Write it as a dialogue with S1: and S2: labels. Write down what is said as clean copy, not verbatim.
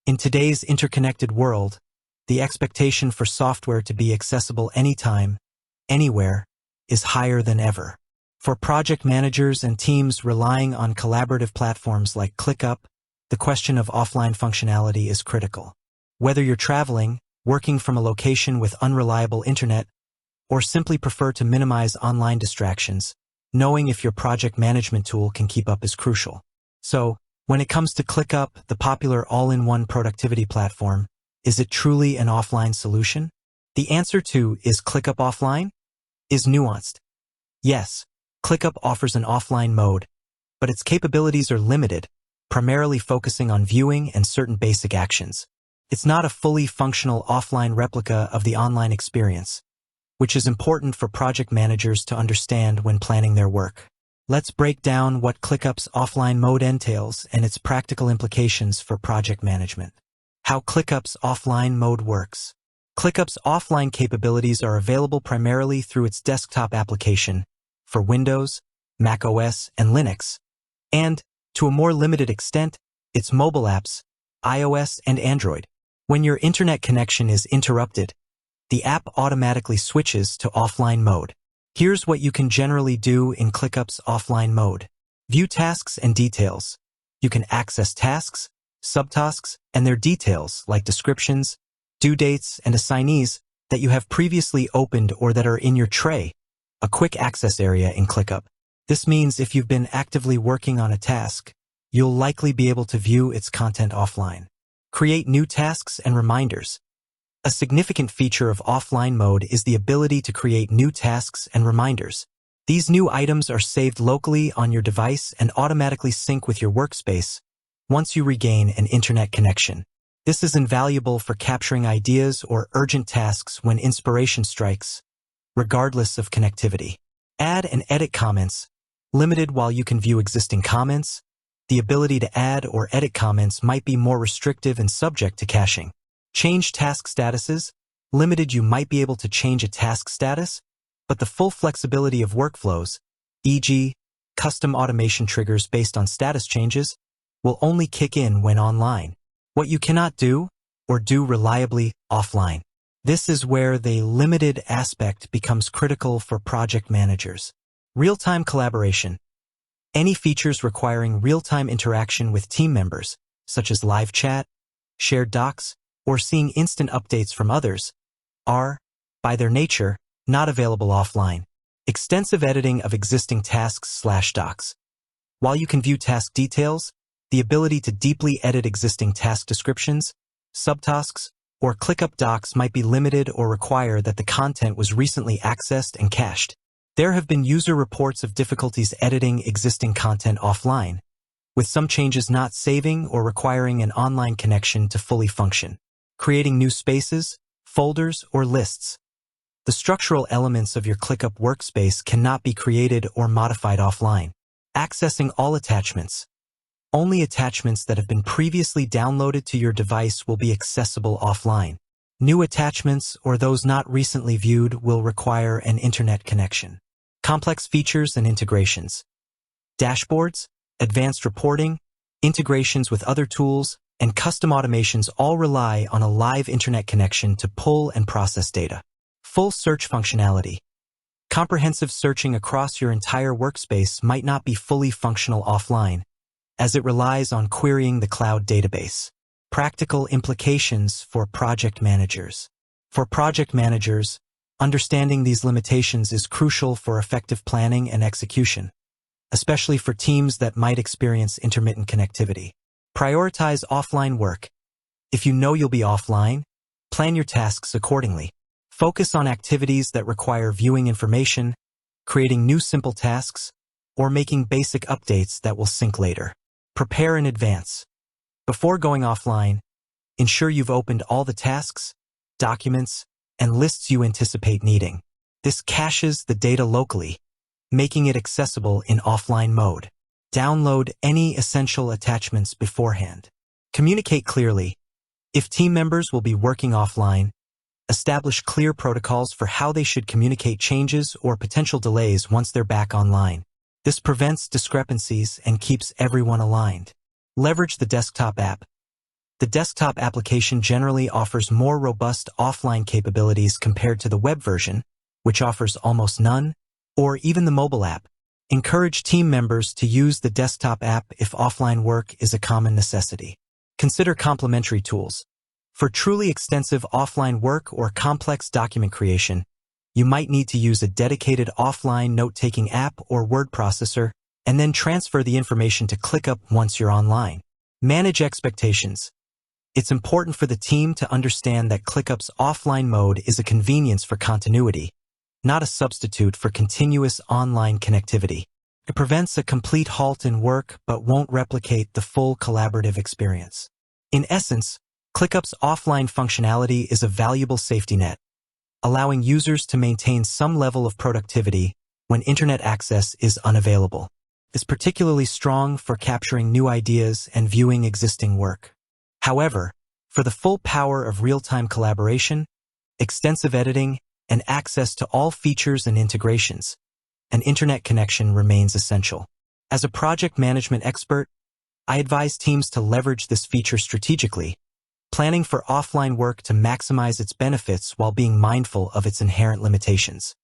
S1: In today's interconnected world, the expectation for software to be accessible anytime, anywhere, is higher than ever. For project managers and teams relying on collaborative platforms like ClickUp, the question of offline functionality is critical. Whether you're traveling, working from a location with unreliable internet, or simply prefer to minimize online distractions, knowing if your project management tool can keep up is crucial. So, when it comes to ClickUp, the popular all-in-one productivity platform, is it truly an offline solution? The answer to "Is ClickUp offline?" is nuanced. Yes, ClickUp offers an offline mode, but its capabilities are limited, primarily focusing on viewing and certain basic actions. It's not a fully functional offline replica of the online experience, which is important for project managers to understand when planning their work. Let's break down what ClickUp's offline mode entails and its practical implications for project management. How ClickUp's offline mode works. ClickUp's offline capabilities are available primarily through its desktop application for Windows, Mac OS, and Linux, and, to a more limited extent, its mobile apps, iOS and Android. When your internet connection is interrupted, the app automatically switches to offline mode. Here's what you can generally do in ClickUp's offline mode. View tasks and details. You can access tasks, subtasks, and their details like descriptions, due dates, and assignees that you have previously opened or that are in your tray, a quick access area in ClickUp. This means if you've been actively working on a task, you'll likely be able to view its content offline. Create new tasks and reminders. A significant feature of offline mode is the ability to create new tasks and reminders. These new items are saved locally on your device and automatically sync with your workspace once you regain an internet connection. This is invaluable for capturing ideas or urgent tasks when inspiration strikes, regardless of connectivity. Add and edit comments. Limited while you can view existing comments, the ability to add or edit comments might be more restrictive and subject to caching. Change task statuses. Limited, you might be able to change a task status, but the full flexibility of workflows, e.g., custom automation triggers based on status changes, will only kick in when online. What you cannot do, or do reliably, offline. This is where the limited aspect becomes critical for project managers. Real-time collaboration. Any features requiring real-time interaction with team members, such as live chat, shared docs, or seeing instant updates from others, are, by their nature, not available offline. Extensive editing of existing tasks/docs. While you can view task details, the ability to deeply edit existing task descriptions, subtasks, or ClickUp docs might be limited or require that the content was recently accessed and cached. There have been user reports of difficulties editing existing content offline, with some changes not saving or requiring an online connection to fully function. Creating new spaces, folders, or lists. The structural elements of your ClickUp workspace cannot be created or modified offline. Accessing all attachments. Only attachments that have been previously downloaded to your device will be accessible offline. New attachments or those not recently viewed will require an internet connection. Complex features and integrations. Dashboards, advanced reporting, integrations with other tools, and custom automations all rely on a live internet connection to pull and process data. Full search functionality. Comprehensive searching across your entire workspace might not be fully functional offline, as it relies on querying the cloud database. Practical implications for project managers. For project managers, understanding these limitations is crucial for effective planning and execution, especially for teams that might experience intermittent connectivity. Prioritize offline work. If you know you'll be offline, plan your tasks accordingly. Focus on activities that require viewing information, creating new simple tasks, or making basic updates that will sync later. Prepare in advance. Before going offline, ensure you've opened all the tasks, documents, and lists you anticipate needing. This caches the data locally, making it accessible in offline mode. Download any essential attachments beforehand. Communicate clearly. If team members will be working offline, establish clear protocols for how they should communicate changes or potential delays once they're back online. This prevents discrepancies and keeps everyone aligned. Leverage the desktop app. The desktop application generally offers more robust offline capabilities compared to the web version, which offers almost none, or even the mobile app. Encourage team members to use the desktop app if offline work is a common necessity. Consider complementary tools. For truly extensive offline work or complex document creation, you might need to use a dedicated offline note-taking app or word processor, and then transfer the information to ClickUp once you're online. Manage expectations. It's important for the team to understand that ClickUp's offline mode is a convenience for continuity, not a substitute for continuous online connectivity. It prevents a complete halt in work but won't replicate the full collaborative experience. In essence, ClickUp's offline functionality is a valuable safety net, allowing users to maintain some level of productivity when internet access is unavailable. It's particularly strong for capturing new ideas and viewing existing work. However, for the full power of real-time collaboration, extensive editing, and access to all features and integrations, an internet connection remains essential. As a project management expert, I advise teams to leverage this feature strategically, planning for offline work to maximize its benefits while being mindful of its inherent limitations.